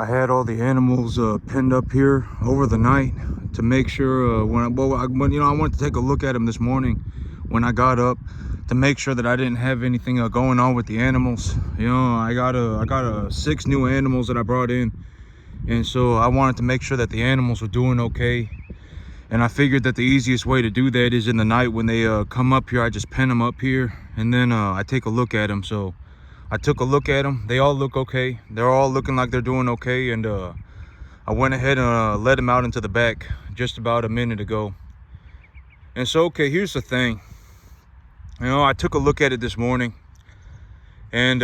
I had all the animals pinned up here over the night to make sure when I wanted to take a look at them this morning when I got up to make sure that I didn't have anything going on with the animals. I got 6 new animals that I brought in, and so I wanted to make sure that the animals were doing okay. And I figured that the easiest way to do that is in the night when they come up here. I just pin them up here, and then I take a look at them. So I took a look at them. They all look okay. They're all looking like they're doing okay. And I went ahead and let them out into the back just about a minute ago. And so, okay, here's the thing. I took a look at it this morning. And,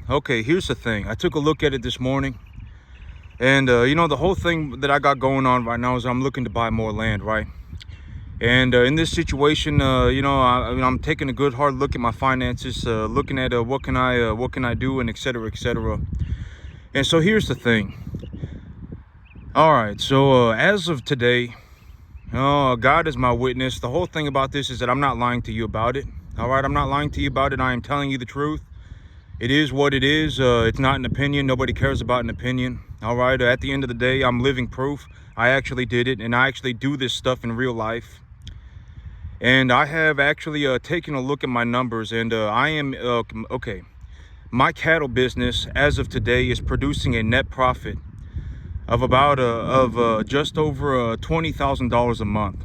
okay, here's the thing. I took a look at it this morning. And, the whole thing that I got going on right now is I'm looking to buy more land, right? And in this situation, I'm taking a good hard look at my finances, looking at what can I do, and et cetera, et cetera. And so here's the thing. All right, so as of today, God is my witness. The whole thing about this is that I'm not lying to you about it. All right, I'm not lying to you about it. I am telling you the truth. It is what it is. It's not an opinion. Nobody cares about an opinion. All right, at the end of the day, I'm living proof. I actually did it, and I actually do this stuff in real life. And I have actually taken a look at my numbers, and I am okay. My cattle business, as of today, is producing a net profit of about just over $20,000 a month.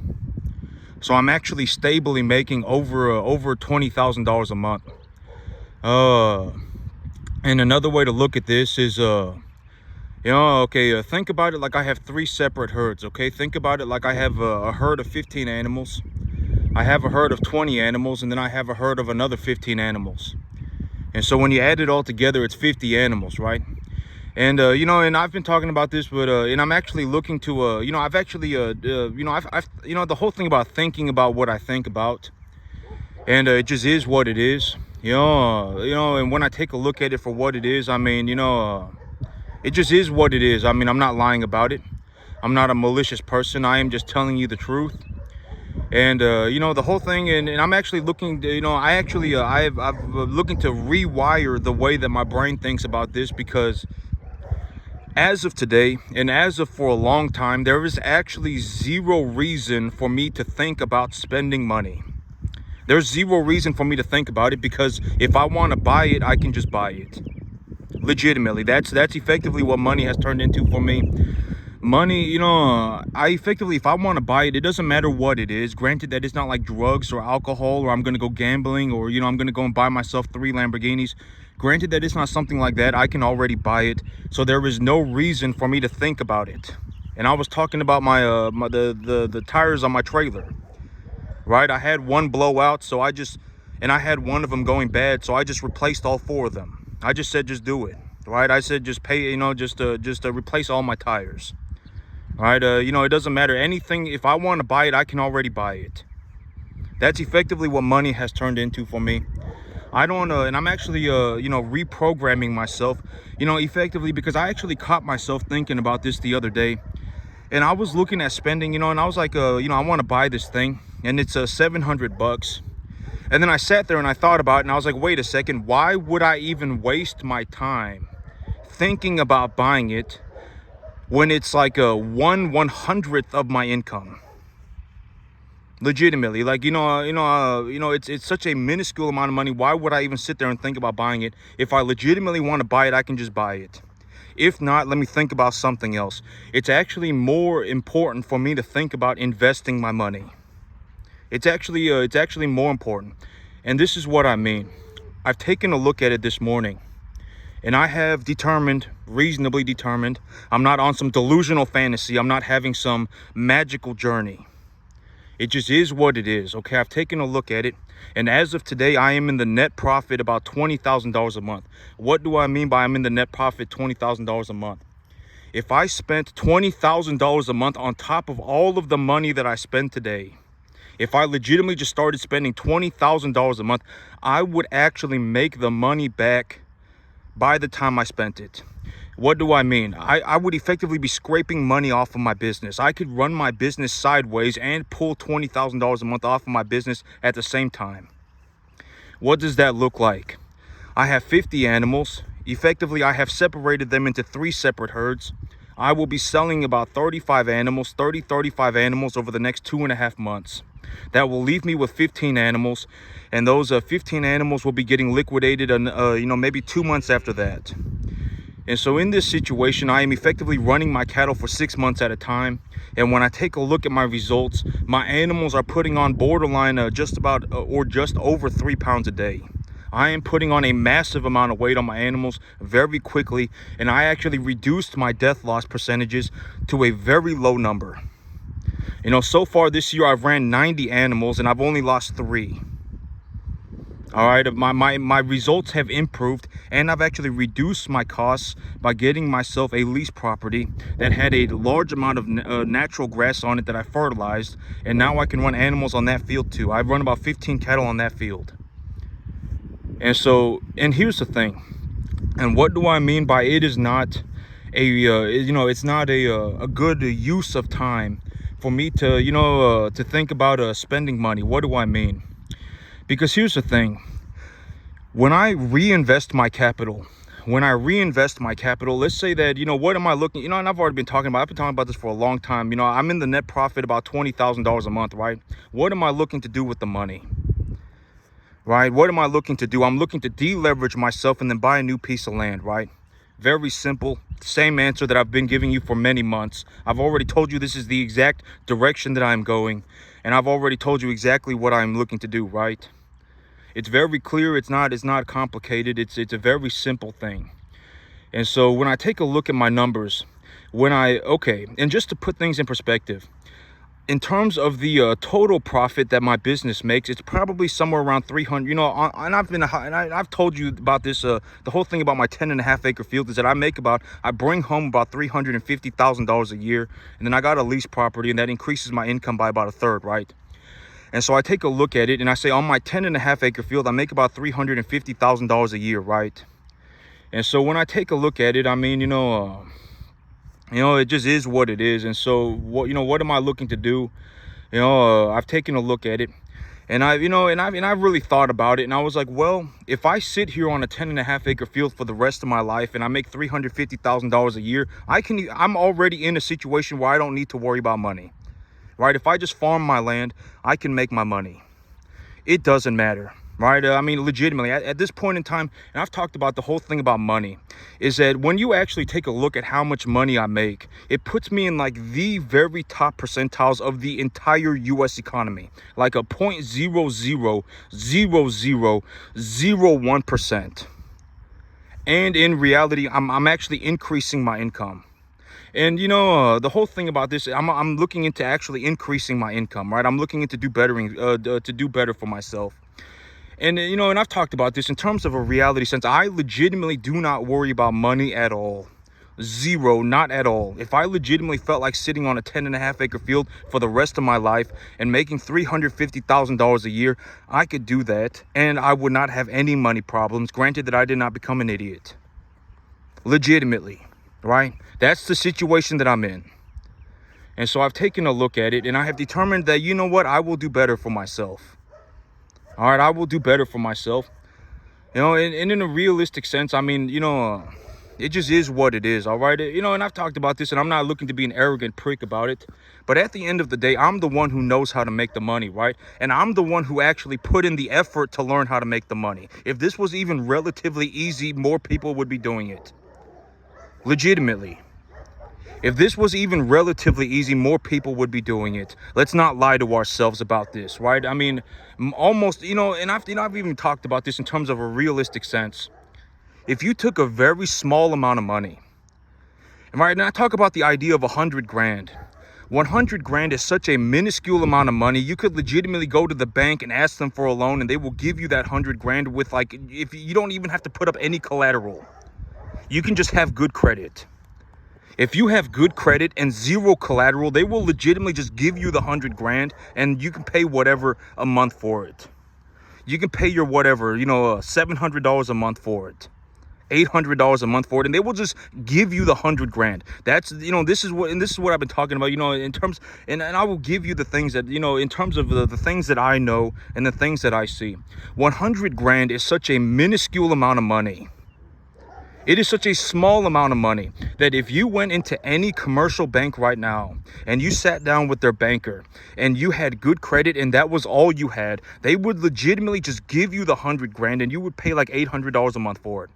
So I'm actually stably making over $20,000 a month. And another way to look at this is think about it like I have 3 separate herds. Okay, think about it like I have a herd of 15 animals. I have a herd of 20 animals, and then I have a herd of another 15 animals. And so when you add it all together, it's 50 animals, right? And and I've been talking about this, but and I'm actually looking to I've actually the whole thing about thinking about what I think about, and it just is what it is. And when I take a look at it for what it is, I mean, it just is what it is. I mean, I'm not lying about it. I'm not a malicious person. I am just telling you the truth. And the whole thing, and I'm actually looking to, I'm looking to rewire the way that my brain thinks about this, because as of today, and as of for a long time, there is actually zero reason for me to think about spending money. There's zero reason for me to think about it, because if I want to buy it, I can just buy it. Legitimately, that's effectively what money has turned into for me. Money, I effectively, if I want to buy it, it doesn't matter what it is. Granted that it's not like drugs or alcohol, or I'm going to go gambling, or, I'm going to go and buy myself 3 Lamborghinis. Granted that it's not something like that. I can already buy it. So there is no reason for me to think about it. And I was talking about my the tires on my trailer, right? I had one blowout, so I had one of them going bad, so I just replaced all 4 of them. I just said, just do it, right? I said, just pay, just replace all my tires. All right, it doesn't matter anything. If I want to buy it, I can already buy it. That's effectively what money has turned into for me. I don't and I'm actually reprogramming myself, effectively, because I actually caught myself thinking about this the other day. And I was looking at spending, and I was like, I want to buy this thing, and it's $700. And then I sat there and I thought about it, and I was like, wait a second, why would I even waste my time thinking about buying it when it's like a 1/100th of my income? Legitimately, like, it's such a minuscule amount of money. Why would I even sit there and think about buying it? If I legitimately want to buy it, I can just buy it. If not, let me think about something else. It's actually more important for me to think about investing my money. It's actually more important. And this is what I mean. I've taken a look at it this morning, and I have reasonably determined, I'm not on some delusional fantasy. I'm not having some magical journey. It just is what it is, okay? I've taken a look at it, and as of today, I am in the net profit about $20,000 a month. What do I mean by I'm in the net profit $20,000 a month? If I spent $20,000 a month on top of all of the money that I spend today, if I legitimately just started spending $20,000 a month, I would actually make the money back by the time I spent it. What do I mean? I would effectively be scraping money off of my business. I could run my business sideways and pull $20,000 a month off of my business at the same time. What does that look like? I have 50 animals. Effectively, I have separated them into 3 separate herds. I will be selling about 35 animals over the next 2.5 months. That will leave me with 15 animals, and those 15 animals will be getting liquidated maybe 2 months after that. And so in this situation, I am effectively running my cattle for 6 months at a time. And when I take a look at my results, my animals are putting on borderline just over 3 pounds a day. I am putting on a massive amount of weight on my animals very quickly, and I actually reduced my death loss percentages to a very low number. You know, so far this year I've ran 90 animals and I've only lost 3. All right, my results have improved, and I've actually reduced my costs by getting myself a lease property that had a large amount of natural grass on it that I fertilized, and now I can run animals on that field too. I've run about 15 cattle on that field. And here's the thing, and what do I mean by it is not it's not a good use of time for me to to think about spending money. What do I mean? Because here's the thing, when I reinvest my capital, let's say that, what am I looking, and I've been talking about this for a long time. I'm in the net profit about $20,000 a month, right? What am I looking to do with the money? Right? What am I looking to do? I'm looking to deleverage myself and then buy a new piece of land, right? Very simple. Same answer that I've been giving you for many months. I've already told you this is the exact direction that I'm going, and I've already told you exactly what I'm looking to do, right? It's very clear. It's not complicated. It's a very simple thing. And so when I take a look at my numbers, and just to put things in perspective, in terms of the total profit that my business makes, it's probably somewhere around 300. I've told you about this. The whole thing about my 10.5 acre field is that I bring home about $350,000 a year, and then I got a lease property, and that increases my income by about 1/3, right? And so I take a look at it, and I say on my 10.5 acre field, I make about $350,000 a year, right? And so when I take a look at it, I mean, it just is what it is. And so what am I looking to do? I've taken a look at it, and I've really thought about it, and I was like, well, if I sit here on a 10.5 acre field for the rest of my life and I make $350,000 a year, I'm already in a situation where I don't need to worry about money, right? If I just farm my land, I can make my money. It doesn't matter, right? Legitimately, at this point in time, and I've talked about the whole thing about money, is that when you actually take a look at how much money I make, it puts me in like the very top percentiles of the entire US economy, like a 0.00001%. And in reality, I'm actually increasing my income. And the whole thing about this, I'm looking into actually increasing my income, right? I'm looking into to do better for myself. And and I've talked about this in terms of a reality sense. I legitimately do not worry about money at all. Zero, not at all. If I legitimately felt like sitting on a 10.5 acre field for the rest of my life and making $350,000 a year, I could do that, and I would not have any money problems. Granted that I did not become an idiot. Legitimately, right? That's the situation that I'm in. And so I've taken a look at it, and I have determined that, I will do better for myself. All right, I will do better for myself. And in a realistic sense, it just is what it is, all right? And I've talked about this, and I'm not looking to be an arrogant prick about it. But at the end of the day, I'm the one who knows how to make the money, right? And I'm the one who actually put in the effort to learn how to make the money. If this was even relatively easy, more people would be doing it. Legitimately. If this was even relatively easy, more people would be doing it. Let's not lie to ourselves about this, right? Almost, and I've even talked about this in terms of a realistic sense. If you took a very small amount of money, right, and I talk about the idea of 100 grand. 100 grand is such a minuscule amount of money. You could legitimately go to the bank and ask them for a loan, and they will give you that 100 grand with, if you don't even have to put up any collateral. You can just have good credit. If you have good credit and zero collateral, they will legitimately just give you the 100 grand, and you can pay whatever a month for it. You can pay your whatever, $700 a month for it, $800 a month for it, and they will just give you the 100 grand. That's, this is what I've been talking about, in terms, and I will give you the things that, in terms of the things that I know and the things that I see. 100 grand is such a minuscule amount of money. It is such a small amount of money that if you went into any commercial bank right now and you sat down with their banker and you had good credit and that was all you had, they would legitimately just give you the 100 grand and you would pay like $800 a month for it.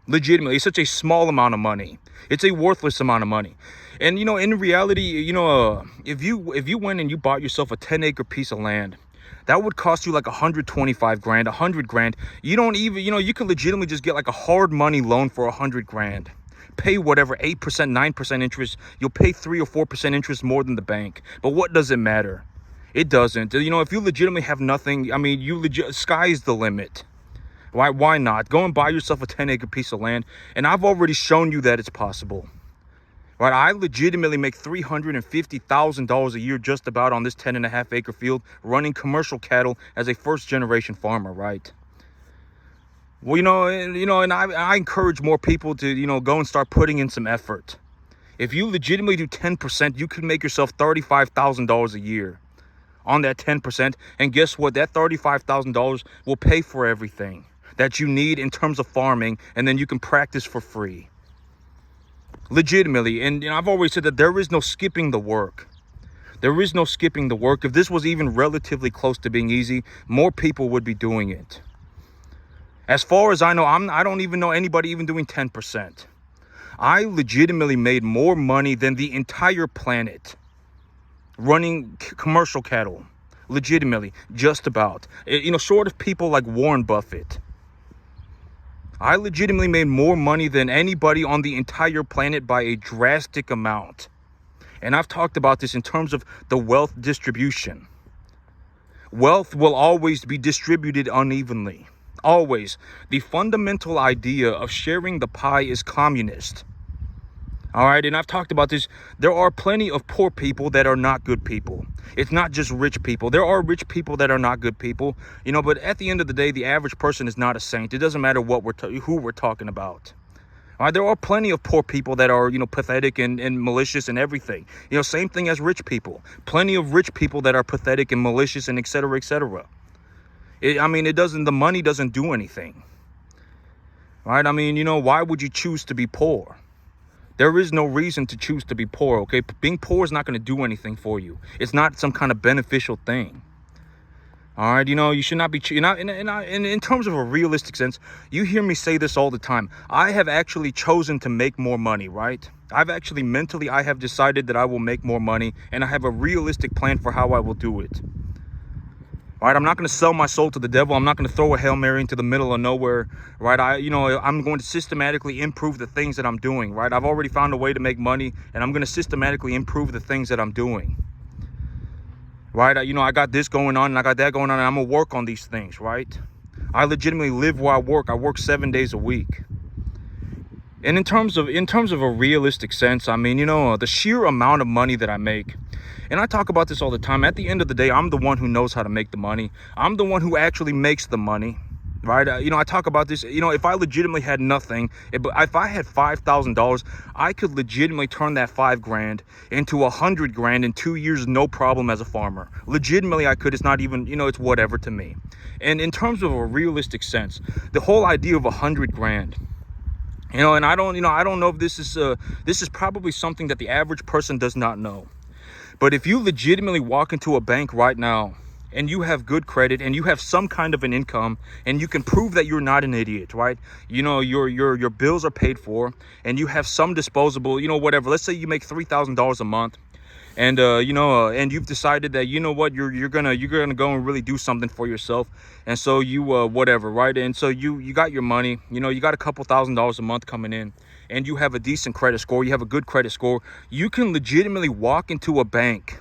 Legitimately, it's such a small amount of money. It's a worthless amount of money. And in reality, if you went and you bought yourself a 10-acre piece of land, that would cost you like 125 grand, 100 grand. You don't even, you could legitimately just get like a hard money loan for 100 grand. Pay whatever, 8%, 9% interest. You'll pay 3 or 4% interest more than the bank. But what does it matter? It doesn't. If you legitimately have nothing, sky's the limit. Why not? Go and buy yourself a 10-acre piece of land. And I've already shown you that it's possible. Right, I legitimately make $350,000 a year just about on this 10.5-acre field running commercial cattle as a first-generation farmer, right? Well, and I encourage more people to, go and start putting in some effort. If you legitimately do 10%, you could make yourself $35,000 a year on that 10%. And guess what? That $35,000 will pay for everything that you need in terms of farming, and then you can practice for free. Legitimately. And I've always said that there is no skipping the work. There is no skipping the work. If this was even relatively close to being easy, more people would be doing it. As far as I know, I don't even know anybody even doing 10%. I legitimately made more money than the entire planet running commercial cattle. Legitimately, just about. Short of people like Warren Buffett. I legitimately made more money than anybody on the entire planet by a drastic amount. And I've talked about this in terms of the wealth distribution. Wealth will always be distributed unevenly. Always. The fundamental idea of sharing the pie is communist. All right, and I've talked about this. There are plenty of poor people that are not good people. It's not just rich people. There are rich people that are not good people, but at the end of the day, the average person is not a saint. It doesn't matter who we're talking about. All right, there are plenty of poor people that are, pathetic and malicious and everything. Same thing as rich people. Plenty of rich people that are pathetic and malicious and et cetera, et cetera. The money doesn't do anything. Right? Why would you choose to be poor? There is no reason to choose to be poor, okay? Being poor is not going to do anything for you. It's not some kind of beneficial thing. All right, you should not be, in terms of a realistic sense, you hear me say this all the time. I have actually chosen to make more money, right? I have decided that I will make more money, and I have a realistic plan for how I will do it. All right, I'm not going to sell my soul to the devil. I'm not going to throw a Hail Mary into the middle of nowhere, right? I'm going to systematically improve the things that I'm doing, right? I've already found a way to make money, and I'm going to systematically improve the things that I'm doing, right? I got this going on, and I got that going on, and I'm going to work on these things, right? I legitimately live where I work. I work 7 days a week. And in terms of a realistic sense, the sheer amount of money that I make, and I talk about this all the time. At the end of the day, I'm the one who knows how to make the money. I'm the one who actually makes the money, right? I talk about this. If I legitimately had nothing, if I had $5,000, I could legitimately turn that 5 grand into 100 grand in 2 years, no problem as a farmer. Legitimately, I could. It's not even, it's whatever to me. And in terms of a realistic sense, the whole idea of 100 grand, and I don't know if this is probably something that the average person does not know. But if you legitimately walk into a bank right now and you have good credit and you have some kind of an income and you can prove that you're not an idiot, right? Your bills are paid for and you have some disposable, whatever. Let's say you make $3,000 a month. And and you've decided that you're gonna go and really do something for yourself, and so you whatever, right? And so you got your money, you got a couple $1,000s a month coming in, and you have a decent credit score, you have a good credit score. You can legitimately walk into a bank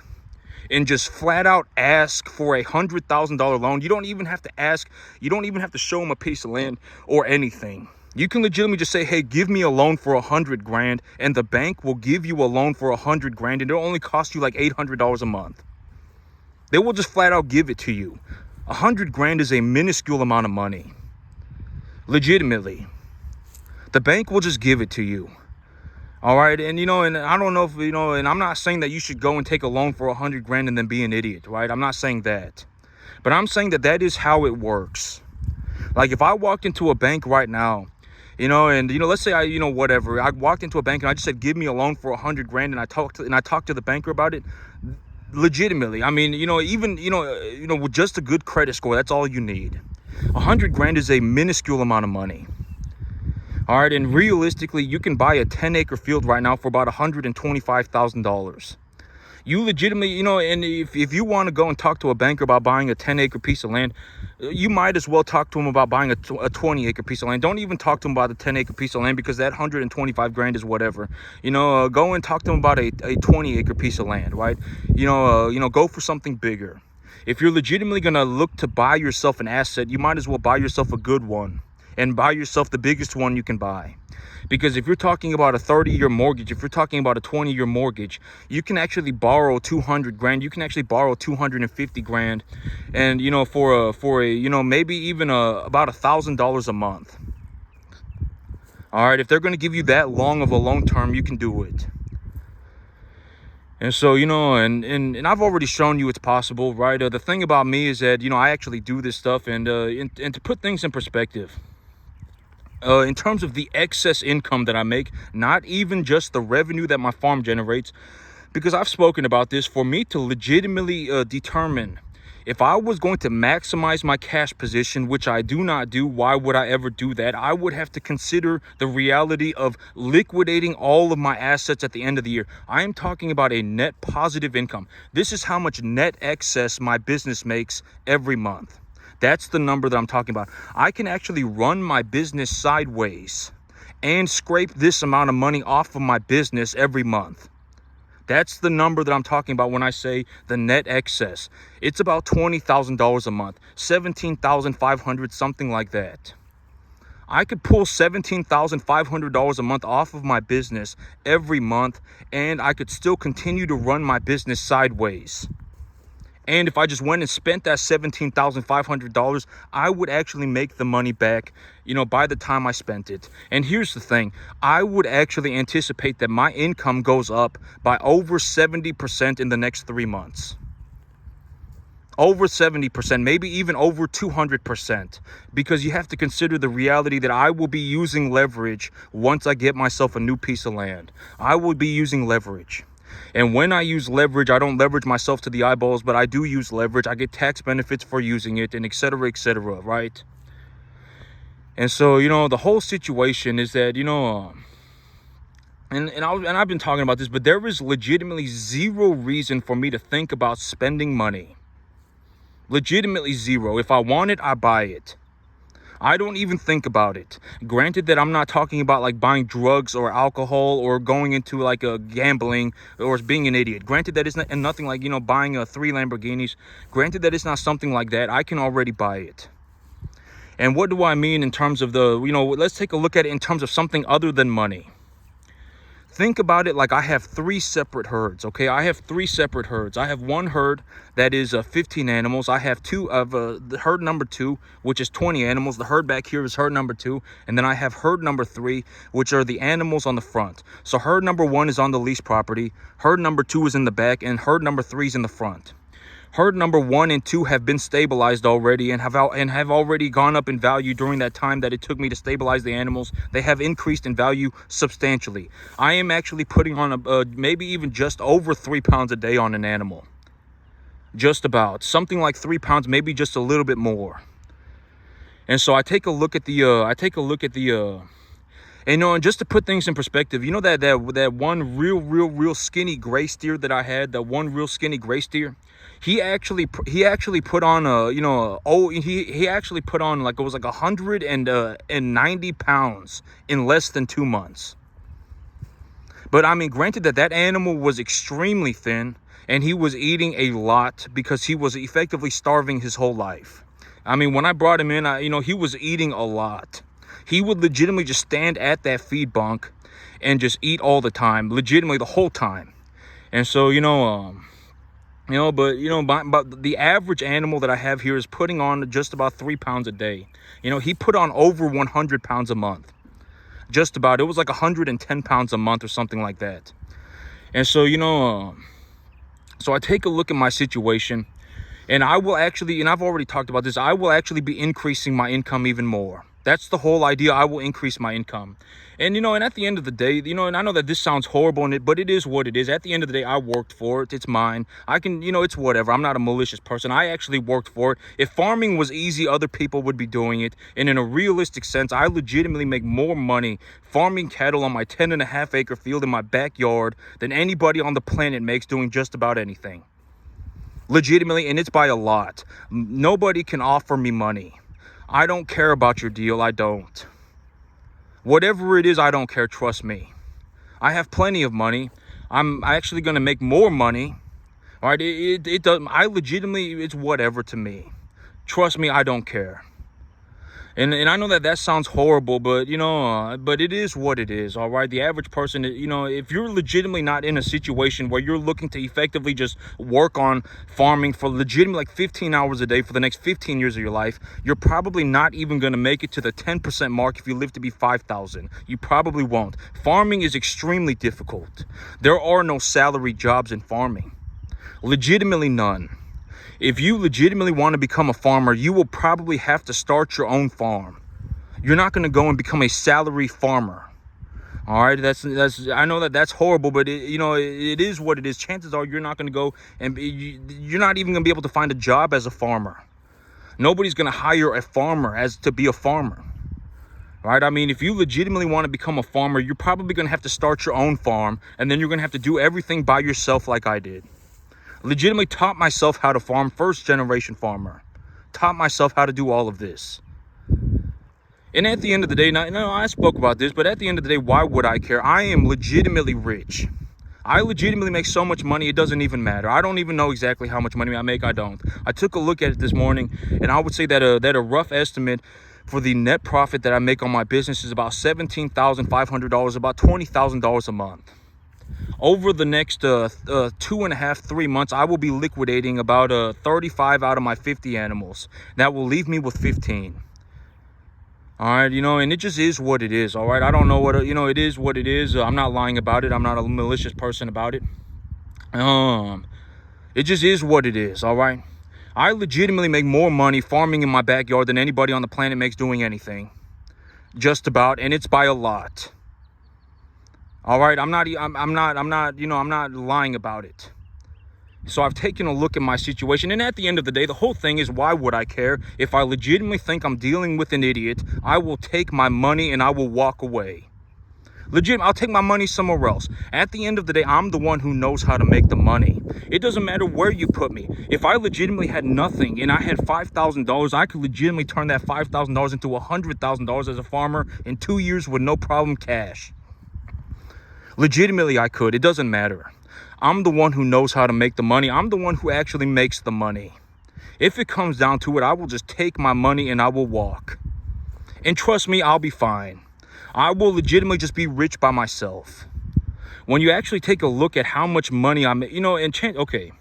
and just flat out ask for a $100,000 loan. You don't even have to ask. You don't even have to show them a piece of land or anything. You can legitimately just say, hey, give me a loan for 100 grand, and the bank will give you a loan for 100 grand, and it'll only cost you like $800 a month. They will just flat out give it to you. 100 grand is a minuscule amount of money. Legitimately. The bank will just give it to you. All right. And, and I don't know if, and I'm not saying that you should go and take a loan for 100 grand and then be an idiot, right? I'm not saying that. But I'm saying that is how it works. Like if I walked into a bank right now You know, and let's say whatever, I walked into a bank and I just said, give me a loan for 100 grand, and I talked to the banker about it. Legitimately, I mean, even with just a good credit score, that's all you need. 100 grand is a minuscule amount of money. All right, and realistically, you can buy a 10-acre field right now for about $125,000. You legitimately, and if you want to go and talk to a banker about buying a 10-acre piece of land, you might as well talk to him about buying a 20-acre piece of land. Don't even talk to him about a 10-acre piece of land, because that 125 grand is whatever. Go and talk to him about a 20-acre piece of land, right? Go for something bigger. If you're legitimately going to look to buy yourself an asset, you might as well buy yourself a good one, and buy yourself the biggest one you can buy. Because if you're talking about a 30-year mortgage, if you're talking about a 20-year mortgage, you can actually borrow 200 grand. You can actually borrow 250 grand, and for a maybe even about $1,000 a month. All right, if they're going to give you that long of a loan term, you can do it. And so, and I've already shown you it's possible, right? The thing about me is that, I actually do this stuff, and to put things in perspective, in terms of the excess income that I make, not even just the revenue that my farm generates, because I've spoken about this, for me to legitimately determine if I was going to maximize my cash position, which I do not do. Why would I ever do that? I would have to consider the reality of liquidating all of my assets at the end of the year. I am talking about a net positive income. This is how much net excess my business makes every month. That's the number that I'm talking about. I can actually run my business sideways and scrape this amount of money off of my business every month. That's the number that I'm talking about when I say the net excess. It's about $20,000 a month, $17,500, something like that. I could pull $17,500 a month off of my business every month, and I could still continue to run my business sideways. And if I just went and spent that $17,500, I would actually make the money back, by the time I spent it. And here's the thing. I would actually anticipate that my income goes up by over 70% in the next 3 months. Over 70%, maybe even over 200%. Because you have to consider the reality that I will be using leverage once I get myself a new piece of land. I will be using leverage. And when I use leverage, I don't leverage myself to the eyeballs, but I do use leverage. I get tax benefits for using it, and et cetera, right? And so, the whole situation is that, and I've been talking about this, but there is legitimately zero reason for me to think about spending money. Legitimately zero. If I want it, I buy it. I don't even think about it. Granted that I'm not talking about like buying drugs or alcohol or going into like a gambling or being an idiot. Granted that it's nothing like, buying 3 Lamborghinis. Granted that it's not something like that. I can already buy it. And what do I mean in terms of let's take a look at it in terms of something other than money. Think about it like I have 3 separate herds, okay? I have 3 separate herds. I have one herd that is 15 animals. I have the herd number 2, which is 20 animals. The herd back here is herd number 2. And then I have herd number 3, which are the animals on the front. So herd number 1 is on the leased property. Herd number 2 is in the back, and herd number 3 is in the front. Herd number 1 and 2 have been stabilized already and have already gone up in value during that time that it took me to stabilize the animals. They have increased in value substantially. I am actually putting on maybe even just over 3 pounds a day on an animal. Just about. Something like 3 pounds, maybe just a little bit more. And so I take a look at and just to put things in perspective, that one real skinny gray steer that I had, that one real skinny gray steer, he actually put on he actually put on like, it was like 190 pounds in less than 2 months. But I mean, granted that animal was extremely thin and he was eating a lot because he was effectively starving his whole life. I mean, when I brought him in, he was eating a lot. He would legitimately just stand at that feed bunk and just eat all the time, legitimately the whole time. And so, but the average animal that I have here is putting on just about 3 pounds a day. He put on over 100 pounds a month. Just about. It was like 110 pounds a month or something like that. And so, so I take a look at my situation, and I will actually, and I've already talked about this, I will actually be increasing my income even more. That's the whole idea. I will increase my income. And, and at the end of the day, and I know that this sounds horrible, but it is what it is. At the end of the day, I worked for it. It's mine. I can, it's whatever. I'm not a malicious person. I actually worked for it. If farming was easy, other people would be doing it. And in a realistic sense, I legitimately make more money farming cattle on my 10.5-acre field in my backyard than anybody on the planet makes doing just about anything. Legitimately, and it's by a lot. Nobody can offer me money. I don't care about your deal. I don't. Whatever it is, I don't care. Trust me. I have plenty of money. I'm actually going to make more money. All right. It does. I legitimately, it's whatever to me. Trust me. I don't care. And I know that sounds horrible, but, but it is what it is, all right? The average person, if you're legitimately not in a situation where you're looking to effectively just work on farming for legitimately like 15 hours a day for the next 15 years of your life, you're probably not even going to make it to the 10% mark if you live to be 5,000. You probably won't. Farming is extremely difficult. There are no salary jobs in farming. Legitimately none. If you legitimately want to become a farmer, you will probably have to start your own farm. You're not going to go and become a salary farmer. All right, that's. I know that's horrible, but it is what it is. Chances are you're not going to go and you're not even going to be able to find a job as a farmer. Nobody's going to hire a farmer to be a farmer. Right? I mean, if you legitimately want to become a farmer, you're probably going to have to start your own farm, and then you're going to have to do everything by yourself like I did. Legitimately taught myself how to farm, first generation farmer. Taught myself how to do all of this. And at the end of the day, now I spoke about this, but at the end of the day, why would I care? I am legitimately rich. I legitimately make so much money, it doesn't even matter. I don't even know exactly how much money I make. I don't. I took a look at it this morning, and I would say that a rough estimate for the net profit that I make on my business is about $17,500, about $20,000 a month. Over the next 2.5, 3 months, I will be liquidating about 35 out of my 50 animals. That will leave me with 15. All right, and it just is what it is. All right, I don't know what, it is what it is. I'm not lying about it. I'm not a malicious person about it. It just is what it is. All right. I legitimately make more money farming in my backyard than anybody on the planet makes doing anything. Just about, and it's by a lot. All right, I'm not lying about it. So I've taken a look at my situation, and at the end of the day, the whole thing is, why would I care? If I legitimately think I'm dealing with an idiot, I will take my money and I will walk away. Legit, I'll take my money somewhere else. At the end of the day, I'm the one who knows how to make the money. It doesn't matter where you put me. If I legitimately had nothing and I had $5,000, I could legitimately turn that $5,000 into $100,000 as a farmer in 2 years with no problem cash. Legitimately, I could. It doesn't matter. I'm the one who knows how to make the money. I'm the one who actually makes the money. If it comes down to it, I will just take my money and I will walk. And trust me, I'll be fine. I will legitimately just be rich by myself. When you actually take a look at how much money I'm, okay.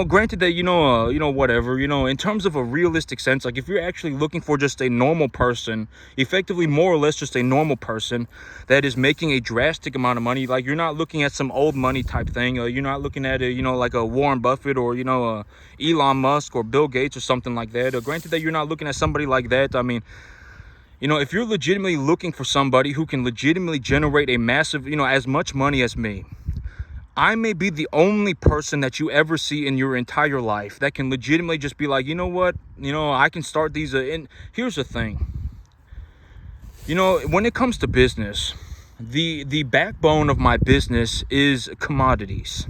Granted that, whatever, in terms of a realistic sense, like if you're actually looking for just a normal person, effectively more or less just a normal person that is making a drastic amount of money, like you're not looking at some old money type thing, you're not looking at like a Warren Buffett or, Elon Musk or Bill Gates or something like that. Granted that you're not looking at somebody like that. I mean, if you're legitimately looking for somebody who can legitimately generate a massive, as much money as me, I may be the only person that you ever see in your entire life that can legitimately just be like, you know what, I can start these. And here's the thing, when it comes to business, the backbone of my business is commodities.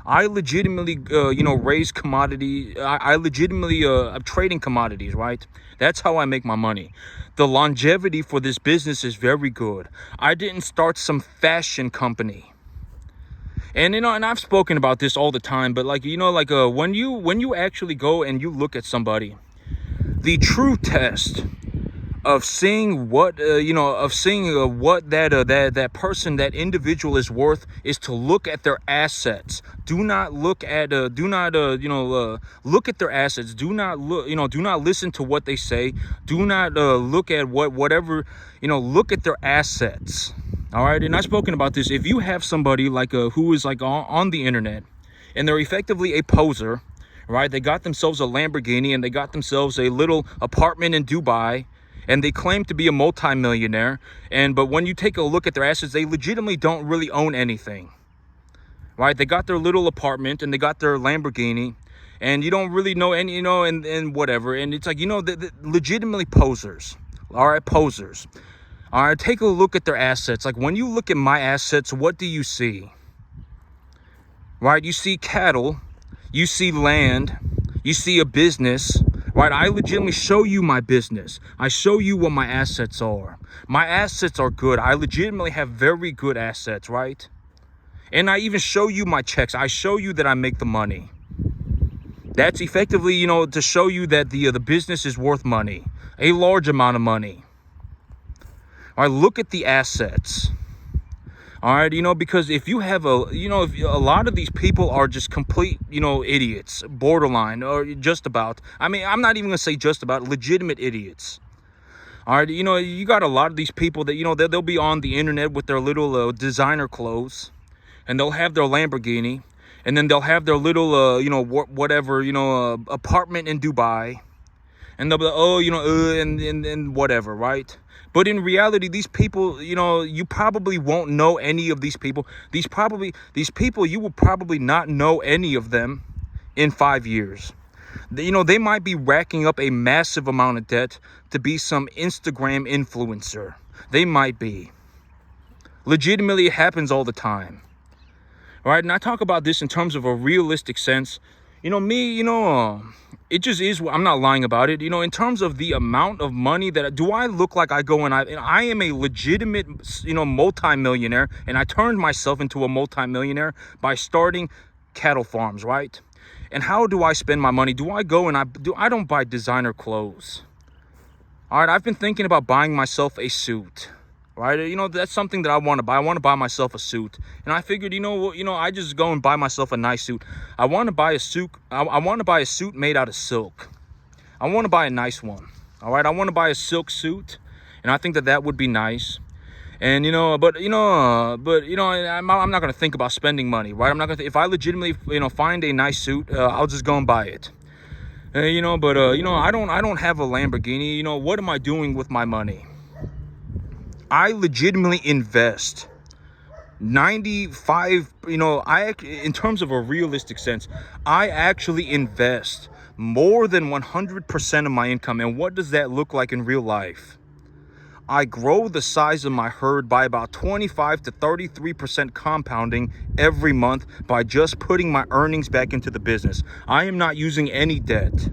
I legitimately, raise commodity. I legitimately, I'm trading commodities, right? That's how I make my money. The longevity for this business is very good. I didn't start some fashion company. And, and I've spoken about this all the time, but when you actually go and you look at somebody, the true test of seeing what that person, that individual is worth, is to look at their assets. Do not look at look at their assets. Do not listen to what they say. Do not look at whatever, look at their assets. All right, and I've spoken about this. If you have somebody who is on the internet, and they're effectively a poser, right? They got themselves a Lamborghini and they got themselves a little apartment in Dubai, and they claim to be a multi-millionaire, but when you take a look at their assets, they legitimately don't really own anything, right? They got their little apartment and they got their Lamborghini, and you don't really know any, and whatever. And it's like, the legitimately posers. All right, posers. All right, take a look at their assets. Like, when you look at my assets, what do you see? Right? You see cattle, you see land, you see a business, right? I legitimately show you my business. I show you what my assets are. My assets are good. I legitimately have very good assets, right? And I even show you my checks. I show you that I make the money. That's effectively, to show you that the business is worth money, a large amount of money. All right, look at the assets. All right, because if you have if a lot of these people are just complete, idiots, borderline, or just about. I mean, I'm not even gonna say just about, legitimate idiots. All right, you got a lot of these people that, they'll be on the internet with their little designer clothes, and they'll have their Lamborghini, and then they'll have their little, whatever, apartment in Dubai, and they'll be like, and whatever, right? But in reality, these people, you probably won't know any of these people. These people, you will probably not know any of them in 5 years. They might be racking up a massive amount of debt to be some Instagram influencer. They might be. Legitimately, it happens all the time. All right, and I talk about this in terms of a realistic sense. It just is. I'm not lying about it. In terms of the amount of money do I look like I go and I am a legitimate, multi-millionaire, and I turned myself into a multi-millionaire by starting cattle farms, right? And how do I spend my money? Do I go and I don't buy designer clothes. All right, I've been thinking about buying myself a suit. Right, that's something that I want to buy. I want to buy myself a suit, and I figured, I just go and buy myself a nice suit. I want to buy a suit. I want to buy a suit made out of silk. I want to buy a nice one. All right, I want to buy a silk suit, and I think that would be nice. And I'm not gonna think about spending money, right? I'm not gonna. If I legitimately, find a nice suit, I'll just go and buy it. I don't have a Lamborghini. What am I doing with my money? I legitimately invest 95, in terms of a realistic sense, I actually invest more than 100% of my income. And what does that look like in real life? I grow the size of my herd by about 25 to 33% compounding every month by just putting my earnings back into the business. I am not using any debt.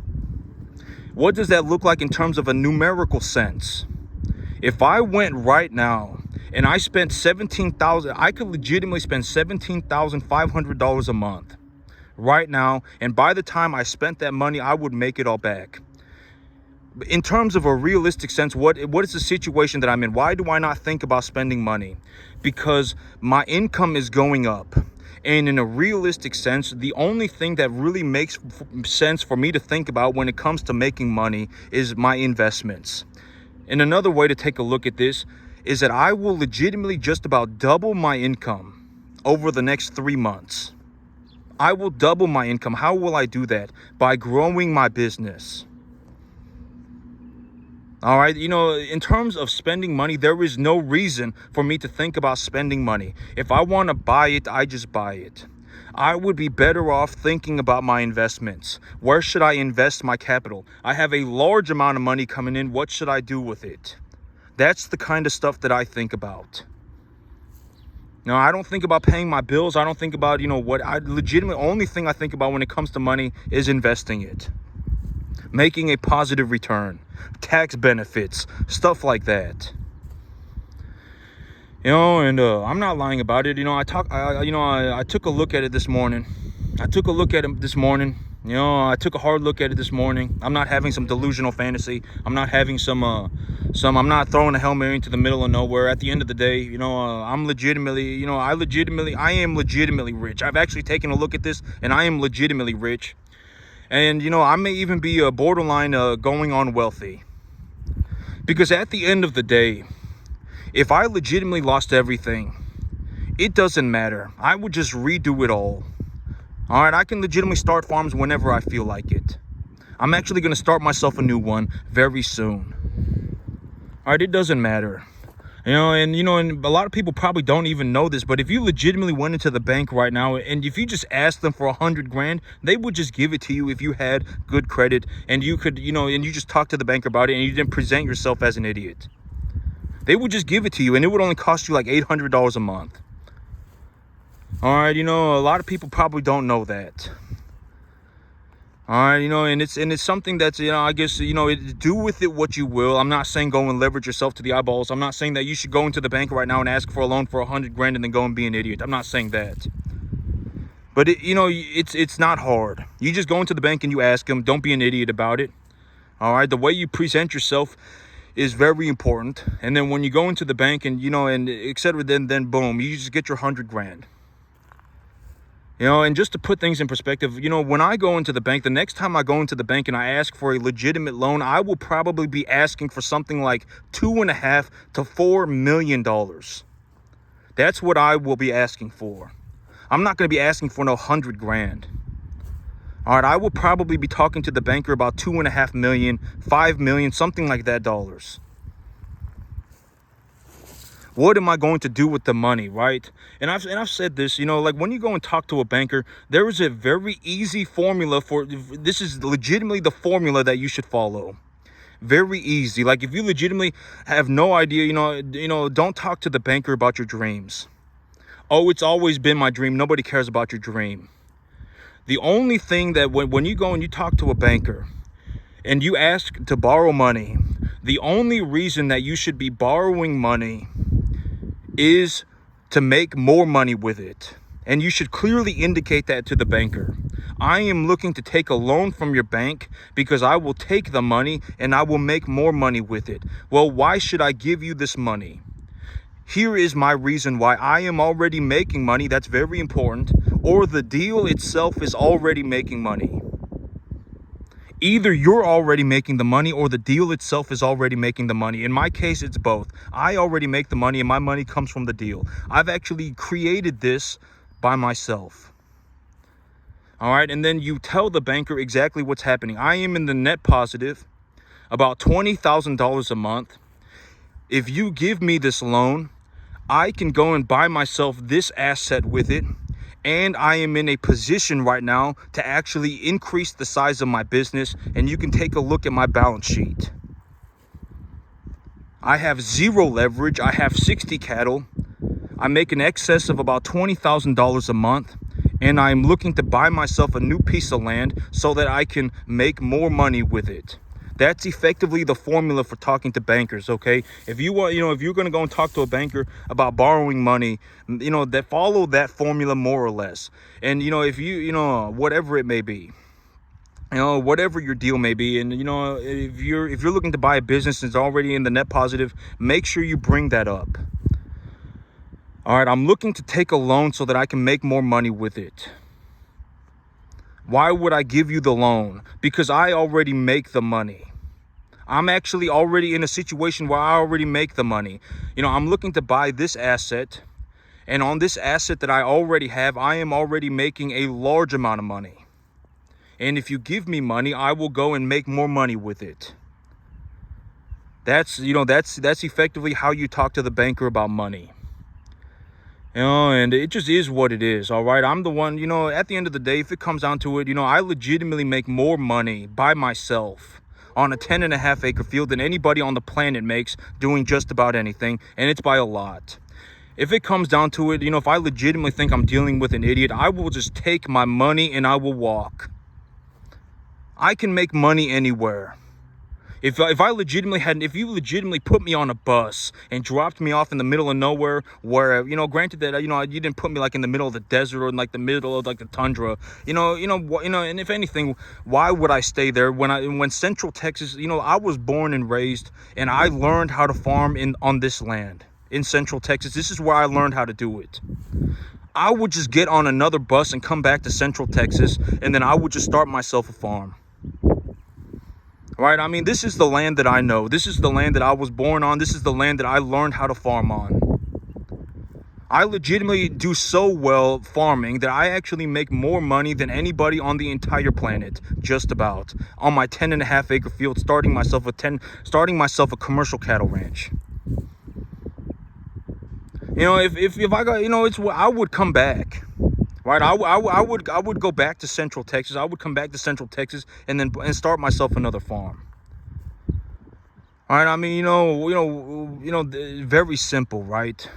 What does that look like in terms of a numerical sense? If I went right now and I spent $17,000, I could legitimately spend $17,500 a month right now. And by the time I spent that money, I would make it all back. In terms of a realistic sense, what is the situation that I'm in? Why do I not think about spending money? Because my income is going up. And in a realistic sense, the only thing that really makes sense for me to think about when it comes to making money is my investments. And another way to take a look at this is that I will legitimately just about double my income over the next 3 months. I will double my income. How will I do that? By growing my business. All right, in terms of spending money, there is no reason for me to think about spending money. If I want to buy it, I just buy it. I would be better off thinking about my investments. Where should I invest my capital? I have a large amount of money coming in. What should I do with it? That's the kind of stuff that I think about. Now, I don't think about paying my bills. I don't think about, what I legitimately, only thing I think about when it comes to money is investing it. Making a positive return, tax benefits, stuff like that. And I'm not lying about it. I took a look at it this morning. I took a hard look at it this morning. I'm not having some delusional fantasy. I'm not having I'm not throwing a Hail Mary into the middle of nowhere. At the end of the day, I am legitimately rich. I've actually taken a look at this, and I am legitimately rich. And, I may even be a borderline going on wealthy. Because at the end of the day, if I legitimately lost everything, it doesn't matter. I would just redo it all. All right, I can legitimately start farms whenever I feel like it. I'm actually going to start myself a new one very soon. All right, it doesn't matter. And a lot of people probably don't even know this, but if you legitimately went into the bank right now and if you just asked them for 100 grand, they would just give it to you if you had good credit and you could, and you just talked to the bank about it and you didn't present yourself as an idiot. They would just give it to you, and it would only cost you like $800 a month. All right, a lot of people probably don't know that. All right, and it's something that's, I guess, do with it what you will. I'm not saying go and leverage yourself to the eyeballs. I'm not saying that you should go into the bank right now and ask for a loan for 100 grand and then go and be an idiot. I'm not saying that. But it's not hard. You just go into the bank and you ask them. Don't be an idiot about it. All right, the way you present yourself is very important. And then when you go into the bank and and etc., then boom, you just get your 100 grand. And just to put things in perspective, when I go into the bank, the next time I go into the bank and I ask for a legitimate loan, I will probably be asking for something like $2.5 to $4 million. That's what I will be asking for. I'm not going to be asking for no 100 grand. All right, I will probably be talking to the banker about 2.5 million, 5 million, something like that dollars. What am I going to do with the money, right? And I've said this, like when you go and talk to a banker, there is a very easy formula for this. Is legitimately the formula that you should follow. Very easy. Like if you legitimately have no idea, don't talk to the banker about your dreams. Oh, it's always been my dream. Nobody cares about your dream. The only thing that when you go and you talk to a banker and you ask to borrow money, the only reason that you should be borrowing money is to make more money with it. And you should clearly indicate that to the banker. I am looking to take a loan from your bank because I will take the money and I will make more money with it. Well, why should I give you this money? Here is my reason why. I am already making money. That's very important. Or the deal itself is already making money. Either you're already making the money or the deal itself is already making the money. In my case, it's both. I already make the money and my money comes from the deal. I've actually created this by myself. All right, and then you tell the banker exactly what's happening. I am in the net positive, about $20,000 a month. If you give me this loan, I can go and buy myself this asset with it. And I am in a position right now to actually increase the size of my business. And you can take a look at my balance sheet. I have zero leverage. I have 60 cattle. I make an excess of about $20,000 a month. And I'm looking to buy myself a new piece of land so that I can make more money with it. That's effectively the formula for talking to bankers, okay? If you want, if you're going to go and talk to a banker about borrowing money, that follow that formula more or less. And, if you, whatever it may be, whatever your deal may be. And, if you're looking to buy a business that's already in the net positive, make sure you bring that up. All right, I'm looking to take a loan so that I can make more money with it. Why would I give you the loan? Because I already make the money. I'm actually already in a situation where I already make the money. I'm looking to buy this asset. And on this asset that I already have, I am already making a large amount of money. And if you give me money, I will go and make more money with it. That's effectively how you talk to the banker about money. And it just is what it is, all right? I'm the one, at the end of the day, if it comes down to it, I legitimately make more money by myself on a 10.5 acre field than anybody on the planet makes doing just about anything, and it's by a lot. If it comes down to it, if I legitimately think I'm dealing with an idiot, I will just take my money and I will walk. I can make money anywhere. If you legitimately put me on a bus and dropped me off in the middle of nowhere, where granted that you didn't put me like in the middle of the desert or in like the middle of like the tundra, and if anything, why would I stay there when Central Texas, I was born and raised and I learned how to farm on this land in Central Texas. This is where I learned how to do it. I would just get on another bus and come back to Central Texas, and then I would just start myself a farm. Right? I mean, this is the land that I know. This is the land that I was born on. This is the land that I learned how to farm on. I legitimately do so well farming that I actually make more money than anybody on the entire planet, just about, on my 10.5 acre field, starting myself a commercial cattle ranch. You know, if I got, you know, I would come back, right? I would go back to Central Texas. I would come back to Central Texas and start myself another farm. All right, I mean, very simple, right?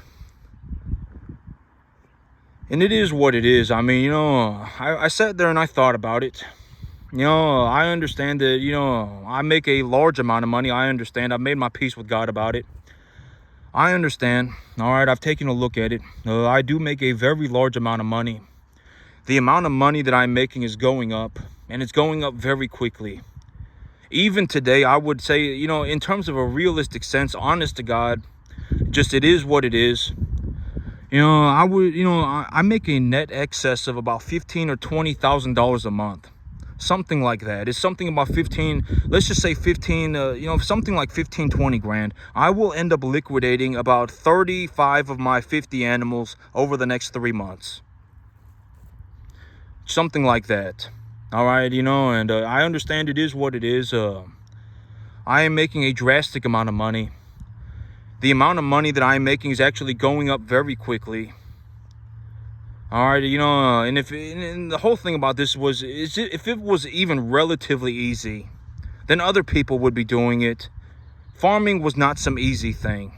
And it is what it is. I mean, I sat there and I thought about it. I understand that, I make a large amount of money. I understand. I've made my peace with God about it. I understand. All right, I've taken a look at it. I do make a very large amount of money. The amount of money that I'm making is going up, and it's going up very quickly. Even today, I would say, in terms of a realistic sense, honest to God, just it is what it is. I make a net excess of about $15,000 or $20,000 a month, something like that. It's something about 15. Let's just say 15. Something like 15, 20 grand. I will end up liquidating about 35 of my 50 animals over the next 3 months, something like that. All right, and I understand it is what it is. I am making a drastic amount of money. The amount of money that I'm making is actually going up very quickly. All right, and the whole thing about this if it was even relatively easy, then other people would be doing it. Farming was not some easy thing.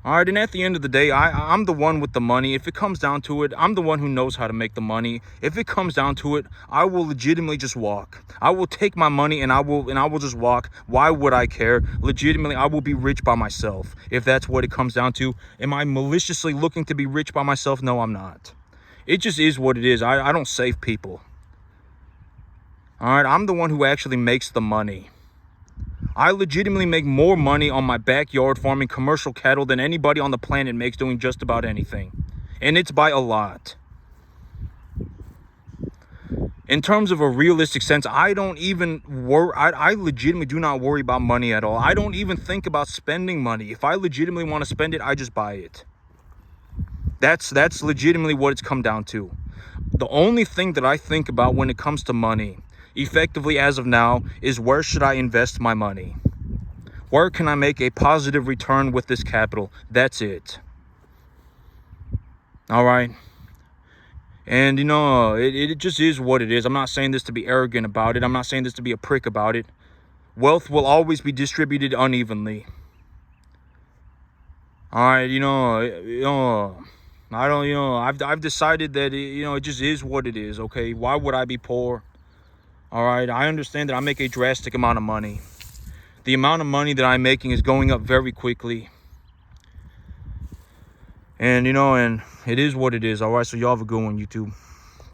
All right, and at the end of the day, I'm the one with the money. If it comes down to it, I'm the one who knows how to make the money. If it comes down to it, I will legitimately just walk. I will take my money and I will just walk. Why would I care? Legitimately, I will be rich by myself. If that's what it comes down to. Am I maliciously looking to be rich by myself? No, I'm not. It just is what it is. I don't save people. All right, I'm the one who actually makes the money. I legitimately make more money on my backyard farming commercial cattle than anybody on the planet makes doing just about anything. And it's by a lot. In terms of a realistic sense, I don't even worry. I legitimately do not worry about money at all. I don't even think about spending money. If I legitimately want to spend it, I just buy it. That's legitimately what it's come down to. The only thing that I think about when it comes to money, effectively as of now, is where should I invest my money? Where can I make a positive return with this capital? That's it. All right. And it just is what it is. I'm not saying this to be arrogant about it. I'm not saying this to be a prick about it. Wealth will always be distributed unevenly. All right, I don't, I've decided that it just is what it is. Okay, why would I be poor? All right, I understand that I make a drastic amount of money. The amount of money that I'm making is going up very quickly. And, and it is what it is. All right, so y'all have a good one, YouTube.